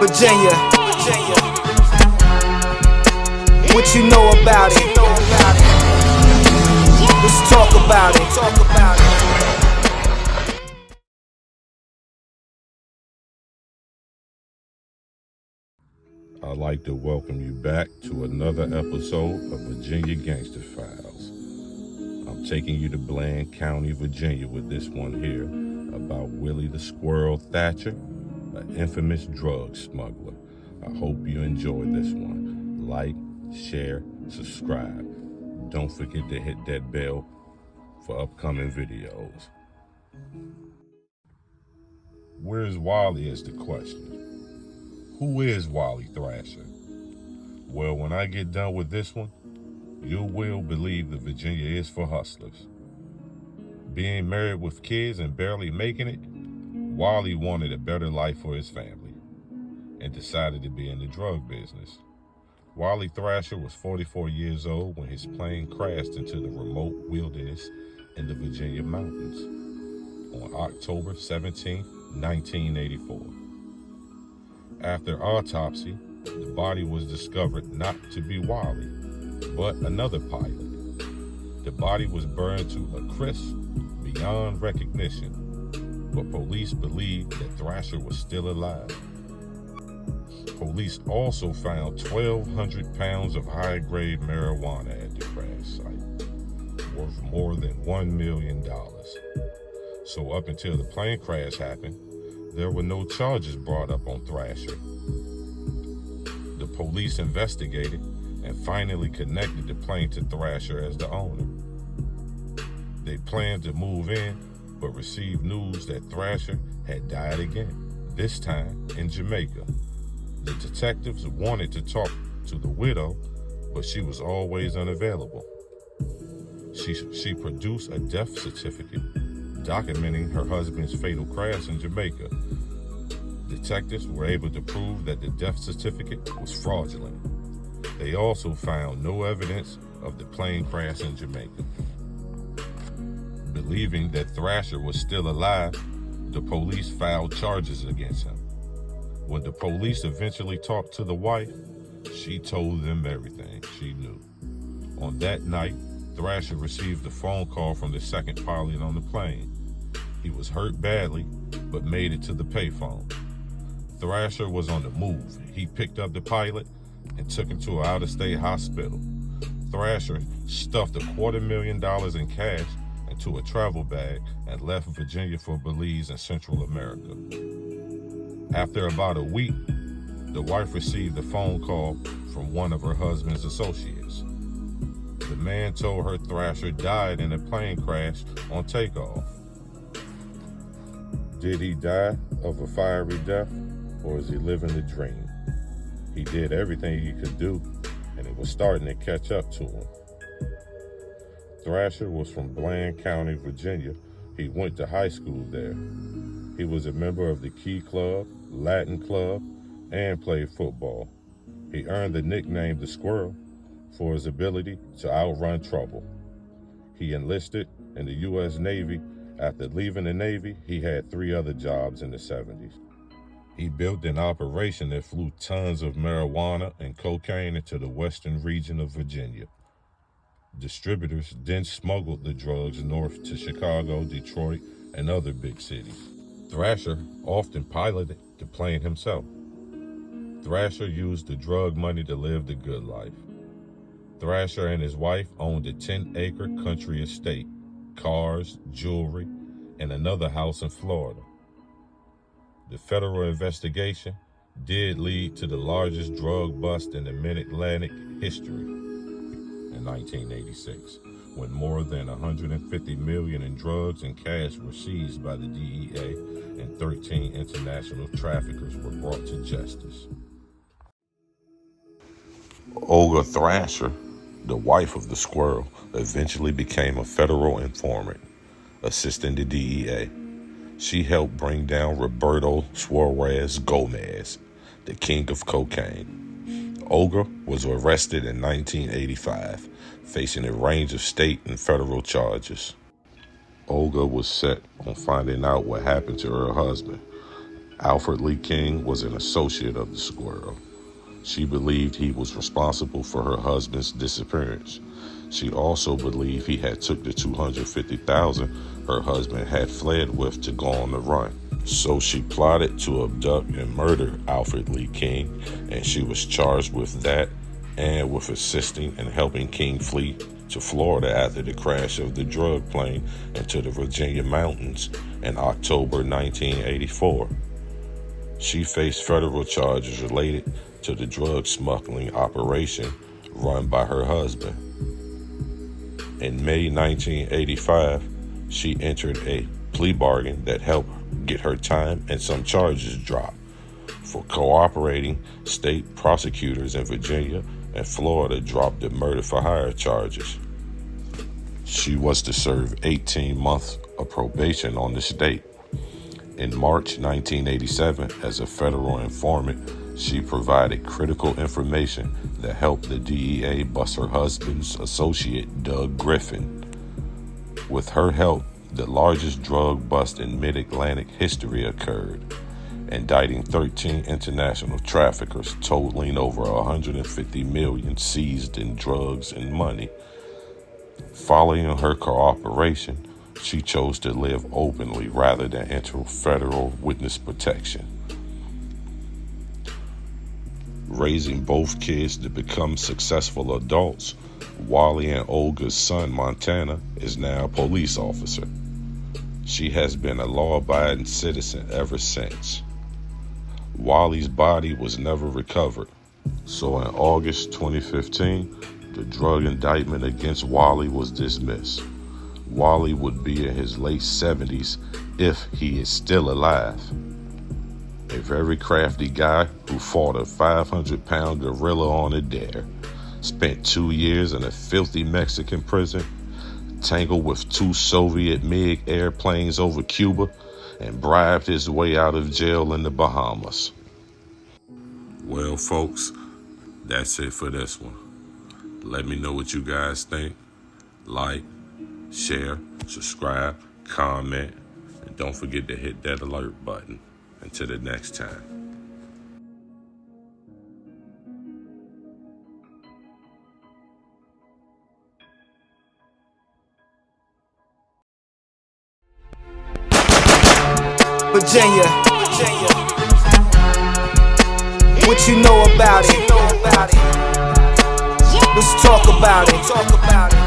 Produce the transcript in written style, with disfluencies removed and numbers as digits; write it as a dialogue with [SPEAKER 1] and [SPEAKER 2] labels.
[SPEAKER 1] Virginia, what you know about it? Let's talk about it.
[SPEAKER 2] I'd like to welcome you back to another episode of Virginia Gangster Files. I'm taking you to Bland County, Virginia with this one here about Willie the Squirrel Thrasher, an infamous drug smuggler. I hope you enjoy this one. Like, share, subscribe. Don't forget to hit that bell for upcoming videos. Where's Wally is the question. Who is Wally Thrasher? Well, when I get done with this one, you will believe that Virginia is for hustlers. Being married with kids and barely making it, Wally wanted a better life for his family and decided to be in the drug business. Wally Thrasher was 44 years old when his plane crashed into the remote wilderness in the Virginia mountains on October 17, 1984. After autopsy, the body was discovered not to be Wally, but another pilot. The body was burned to a crisp beyond recognition, but police believed that Thrasher was still alive. Police also found 1,200 pounds of high-grade marijuana at the crash site, worth more than $1 million. So up until the plane crash happened, there were no charges brought up on Thrasher. The police investigated and finally connected the plane to Thrasher as the owner. They planned to move in, but received news that Thrasher had died again, this time in Jamaica. The detectives wanted to talk to the widow, but she was always unavailable. She produced a death certificate documenting her husband's fatal crash in Jamaica. Detectives were able to prove that the death certificate was fraudulent. They also found no evidence of the plane crash in Jamaica. Believing that Thrasher was still alive, the police filed charges against him. When the police eventually talked to the wife, she told them everything she knew. On that night, Thrasher received a phone call from the second pilot on the plane. He was hurt badly, but made it to the payphone. Thrasher was on the move. He picked up the pilot and took him to an out-of-state hospital. Thrasher stuffed $250,000 in cash into a travel bag and left Virginia for Belize and Central America. After about a week, the wife received a phone call from one of her husband's associates. The man told her Thrasher died in a plane crash on takeoff. Did he die of a fiery death, or is he living the dream? He did everything he could do, and it was starting to catch up to him. Thrasher was from Bland County, Virginia. He went to high school there. He was a member of the Key Club, Latin Club, and played football. He earned the nickname the Squirrel for his ability to outrun trouble. He enlisted in the U.S. Navy. After leaving the Navy, he had 3 other jobs in the 70s. He built an operation that flew tons of marijuana and cocaine into the western region of Virginia. Distributors then smuggled the drugs north to Chicago, Detroit, and other big cities. Thrasher often piloted the plane himself. Thrasher used the drug money to live the good life. Thrasher and his wife owned a 10-acre country estate, cars, jewelry, and another house in Florida. The federal investigation did lead to the largest drug bust in the Mid-Atlantic history in 1986, when more than $150 million in drugs and cash were seized by the DEA and 13 international traffickers were brought to justice. Olga Thrasher, the wife of the Squirrel, eventually became a federal informant, assisting the DEA. She helped bring down Roberto Suarez Gomez, the king of cocaine. Olga was arrested in 1985, facing a range of state and federal charges. Olga was set on finding out what happened to her husband. Alfred Lee King was an associate of the squirrel. She believed he was responsible for her husband's disappearance. She also believed he had took the $250,000 her husband had fled with to go on the run. So she plotted to abduct and murder Alfred Lee King, and she was charged with that and with assisting and helping King flee to Florida after the crash of the drug plane into the Virginia mountains in October 1984. She faced federal charges related to the drug smuggling operation run by her husband. In May 1985, she entered a plea bargain that helped get her time and some charges dropped. For cooperating, state prosecutors in Virginia and Florida dropped the murder for hire charges. She was to serve 18 months of probation on this date. In March 1987, as a federal informant, she provided critical information that helped the DEA bust her husband's associate, Doug Griffin. With her help, the largest drug bust in mid-Atlantic history occurred, indicting 13 international traffickers totaling over $150 million seized in drugs and money. Following her cooperation, she chose to live openly rather than enter federal witness protection. Raising both kids to become successful adults, Wally and Olga's son, Montana, is now a police officer. She has been a law-abiding citizen ever since. Wally's body was never recovered, so in August 2015, the drug indictment against Wally was dismissed. Wally would be in his late 70s if he is still alive. A very crafty guy who fought a 500-pound gorilla on a dare, spent 2 years in a filthy Mexican prison, tangled with 2 Soviet MiG airplanes over Cuba, and bribed his way out of jail in the Bahamas. Well, folks, that's it for this one. Let me know what you guys think. Like, share, subscribe, comment, and don't forget to hit that alert button. Until the next time.
[SPEAKER 1] Virginia, what you know about it? Let's talk about it.